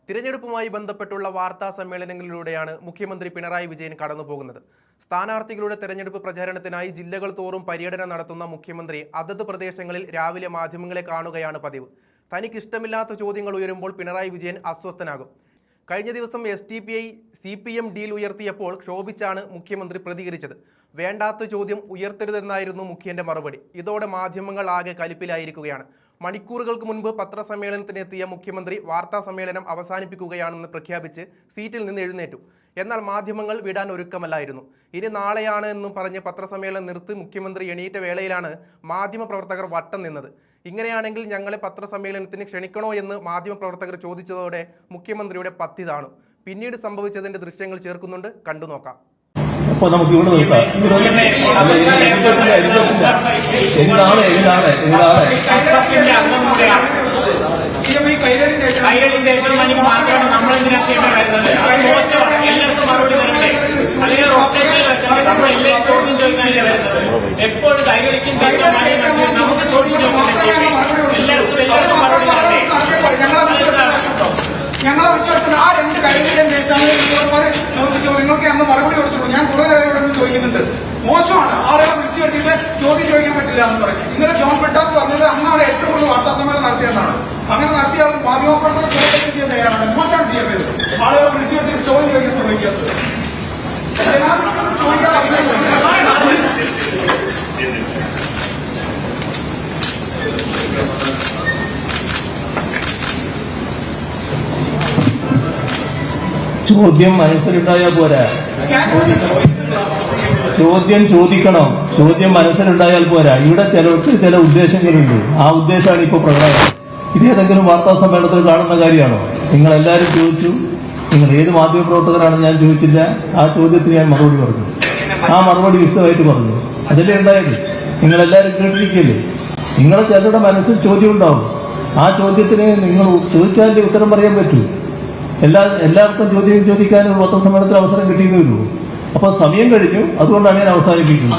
തിരഞ്ഞെടുപ്പുമായി ബന്ധപ്പെട്ടുള്ള വാർത്താ സമ്മേളനങ്ങളിലൂടെയാണ് മുഖ്യമന്ത്രി പിണറായി വിജയൻ കടന്നുപോകുന്നത്. സ്ഥാനാർത്ഥികളുടെ തെരഞ്ഞെടുപ്പ് പ്രചാരണത്തിനായി ജില്ലകൾ തോറും പര്യടനം നടത്തുന്ന മുഖ്യമന്ത്രി അതത് പ്രദേശങ്ങളിൽ രാവിലെ മാധ്യമങ്ങളെ കാണുകയാണ് പതിവ്. തനിക്കിഷ്ടമില്ലാത്ത ചോദ്യങ്ങൾ ഉയരുമ്പോൾ പിണറായി വിജയൻ അസ്വസ്ഥനാകും. കഴിഞ്ഞ ദിവസം SDPI CPM ഡീൽ ഉയർത്തിയപ്പോൾ ക്ഷോഭിച്ചാണ് മുഖ്യമന്ത്രി പ്രതികരിച്ചത്. വേണ്ടാത്ത ചോദ്യം ഉയർത്തരുതെന്നായിരുന്നു മുഖ്യന്റെ മറുപടി. ഇതോടെ മാധ്യമങ്ങൾ ആകെ കലിപ്പിലായിരിക്കുകയാണ്. മണിക്കൂറുകൾക്ക് മുൻപ് പത്രസമ്മേളനത്തിനെത്തിയ മുഖ്യമന്ത്രി വാർത്താ സമ്മേളനം അവസാനിപ്പിക്കുകയാണെന്ന് പ്രഖ്യാപിച്ച് സീറ്റിൽ നിന്ന് എഴുന്നേറ്റു. എന്നാൽ മാധ്യമങ്ങൾ വിടാൻ ഒരുക്കമല്ലായിരുന്നു. ഇനി നാളെയാണ് എന്നും പറഞ്ഞ് പത്രസമ്മേളനം നിർത്തി മുഖ്യമന്ത്രി എണീറ്റ വേളയിലാണ് മാധ്യമപ്രവർത്തകർ വട്ടം നിന്നത്. ഇങ്ങനെയാണെങ്കിൽ ഞങ്ങളെ പത്രസമ്മേളനത്തിന് ക്ഷണിക്കണോ എന്ന് മാധ്യമപ്രവർത്തകർ ചോദിച്ചതോടെ മുഖ്യമന്ത്രിയുടെ പത്തി താണു. പിന്നീട് സംഭവിച്ചതിന്റെ ദൃശ്യങ്ങൾ ചേർക്കുന്നുണ്ട്, കണ്ടുനോക്കാം. അപ്പോൾ നമുക്ക് ഇവിടെ നിൽക്കാം. എപ്പോഴും കൈകളിക്കും നമുക്ക് ചോദ്യം ഞങ്ങളെ വിശ്വസിക്കുന്ന ആ രണ്ട് കൈകളിലും ചോദിച്ചു നിങ്ങൾക്ക് അന്ന് മറുപടി കൊടുത്തുള്ളൂ. ഞാൻ കുറെ നേരം ഇവിടെ നിന്ന് ചോദിക്കുന്നുണ്ട്. മോശമാണ്, ആളുകളെ വിളിച്ചു വരുത്തിയിട്ട് ചോദ്യം ചോദിക്കാൻ പറ്റില്ല എന്ന് പറയും. ഇന്നലെ ജോൺ ബ്രിട്ടാസ് പറഞ്ഞത് അന്നാണ് ഏറ്റവും കൂടുതൽ വാർത്താ സമ്മേളനം നടത്തിയെന്നാണ്. അങ്ങനെ നടത്തിയ ആൾ മാധ്യമപ്രവർത്തകർ ചോദ്യം ചെയ്യാൻ തയ്യാറാണ്. മോശമാണ് ചെയ്യേണ്ടത്. ആളുകളെ വിളിച്ചു വരുത്തിയിട്ട് ചോദ്യം ചോദിക്കാൻ ശ്രമിക്കാത്തത്. ചോദിക്കാൻ ചോദ്യം മനസ്സിലുണ്ടായാൽ പോരാ, ചോദ്യം ചോദിക്കണം. ചോദ്യം മനസ്സിലുണ്ടായാൽ പോരാ. ഇവിടെ ചിലർക്ക് ചില ഉദ്ദേശങ്ങളുണ്ട്. ആ ഉദ്ദേശമാണ് ഇപ്പോൾ പ്രകടനം. ഇതേതെങ്കിലും വാർത്താ സമ്മേളനത്തിൽ കാണുന്ന കാര്യമാണോ? നിങ്ങളെല്ലാവരും ചോദിച്ചു. നിങ്ങൾ ഏത് മാധ്യമപ്രവർത്തകരാണെന്ന് ഞാൻ ചോദിച്ചില്ല. ആ ചോദ്യത്തിന് ഞാൻ മറുപടി പറഞ്ഞു. ആ മറുപടി വിശദമായിട്ട് പറഞ്ഞു. അതല്ലേ ഉണ്ടായത്. നിങ്ങളെല്ലാവരും കേട്ടിരിക്കല്ലേ. നിങ്ങളെ ചിലരുടെ മനസ്സിൽ ചോദ്യം ഉണ്ടാവും. ആ ചോദ്യത്തിന് നിങ്ങൾ ചോദിച്ചാലേ ഉത്തരം പറയാൻ പറ്റൂ. എല്ലാവർക്കും ചോദ്യം ചോദിക്കാനും പത്രസമ്മേളനത്തിൽ അവസരം കിട്ടിയതേ ഉള്ളൂ. അപ്പൊ സമയം കഴിഞ്ഞു. അതുകൊണ്ടാണ് ഞാൻ അവസാനിപ്പിക്കുന്നത്.